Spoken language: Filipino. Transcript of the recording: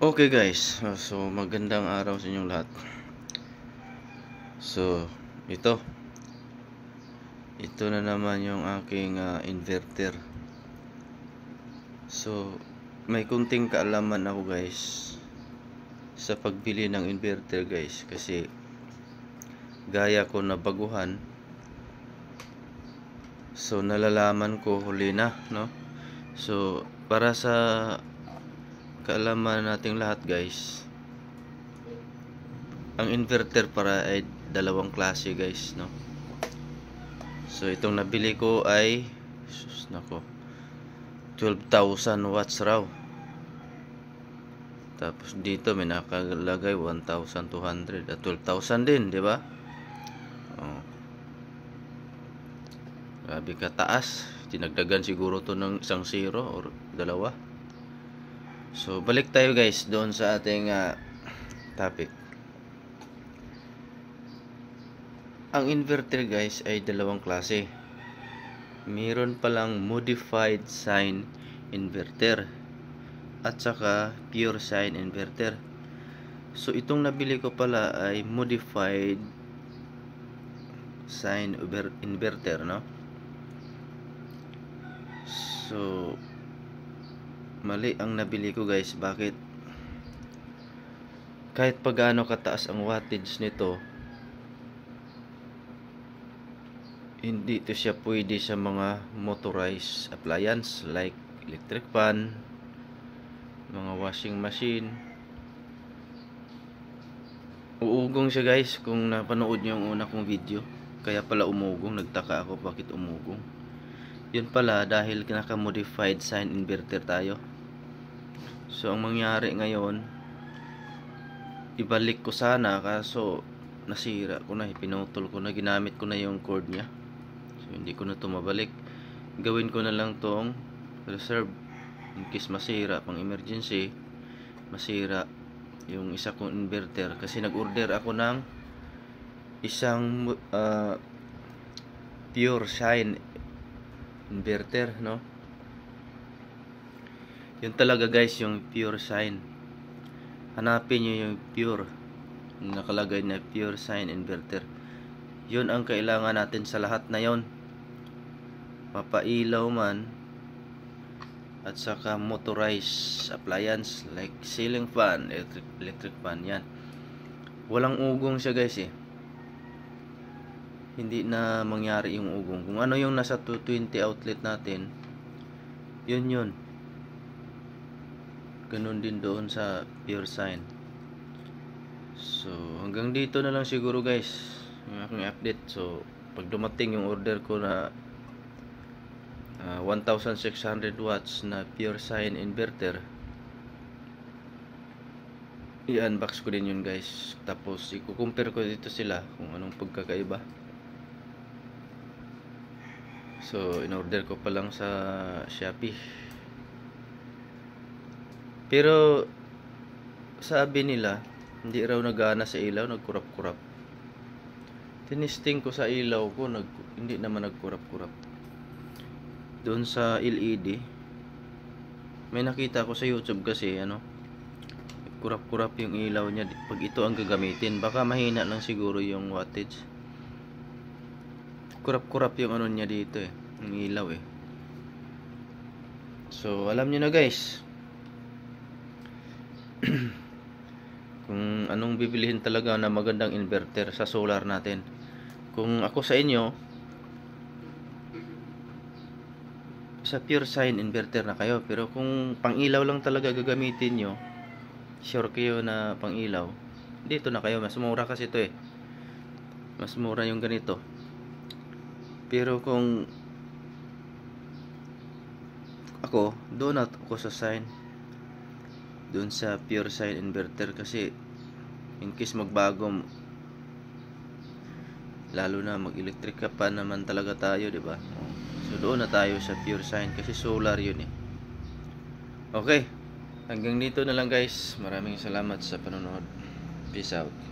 Okay guys, so magandang araw sa inyong lahat. So ito na naman yung aking inverter. So may kunting kaalaman ako guys sa pagbili ng inverter guys, kasi gaya ko na baguhan. So nalalaman ko huli na, no? So para sa kaalaman nating lahat guys, ang inverter para ay dalawang klase guys, no? So itong nabili ko ay nako 12,000 watts raw. Tapos dito may nakalagay 1,200 at 12,000 din, di ba? Oh. Grabe kataas. Dinagdagan siguro to ng isang zero or dalawa. So balik tayo guys doon sa ating topic. Ang inverter guys ay dalawang klase. Meron palang modified sine inverter at saka pure sine inverter. So itong nabili ko pala ay modified sine inverter, no? So mali ang nabili ko guys. Bakit? Kahit pagaano kataas ang wattage nito, hindi ito siya pwede sa mga motorized appliance like electric fan, mga washing machine. Uugong siya guys. Kung napanood niyo ang una kong video, kaya pala umugong. Nagtaka ako bakit umugong. Yun pala dahil naka-modified sine inverter tayo. So ang mangyari ngayon, ibalik ko sana, kaso nasira ko na, pinutol ko na, ginamit ko na yung cord niya. So hindi ko na ito mabalik. Gawin ko na lang tong reserve in case masira, pang emergency masira yung isa kong inverter, kasi nag-order ako ng isang pure sine inverter, no? Yun talaga guys, yung pure sine. Hanapin nyo yung pure, yung nakalagay na pure sine inverter. Yun ang kailangan natin sa lahat na yon, mapailaw man at saka motorized appliance like ceiling fan, electric fan. Yan, walang ugong siya guys eh. Hindi na mangyari yung ugong. Kung ano yung nasa 220 outlet natin, yun ganun din doon sa pure sine. So hanggang dito na lang siguro guys yung aking update. So pag dumating yung order ko na 1,600 watts na pure sine inverter, i-unbox ko din yun guys. Tapos i-compare ko dito sila kung anong pagkakaiba. So in-order ko pa lang sa Shopee. Pero sabi nila hindi raw nagana sa ilaw, nagkurap-kurap. Tinisting ko sa ilaw ko, hindi naman nagkurap-kurap. Doon sa LED, may nakita ko sa YouTube kasi kurap-kurap yung ilaw niya pag ito ang gagamitin. Baka mahina lang siguro yung wattage. Kurap-kurap yung niya dito yung ilaw eh. So alam niyo na guys kung anong bibilihin talaga na magandang inverter sa solar natin. Kung ako sa inyo, sa pure sine inverter na kayo. Pero kung pang ilaw lang talaga gagamitin nyo, sure kayo na pang ilaw, dito na kayo. Mas mura kasi ito eh, mas mura yung ganito. Pero kung ako, doon ako sa sine, doon sa pure sine inverter, kasi in case magbago, lalo na mag electric ka pa naman talaga tayo, di ba? So doon na tayo sa pure sine kasi solar yun eh. Okay, hanggang dito na lang guys. Maraming salamat sa panonood. Peace out.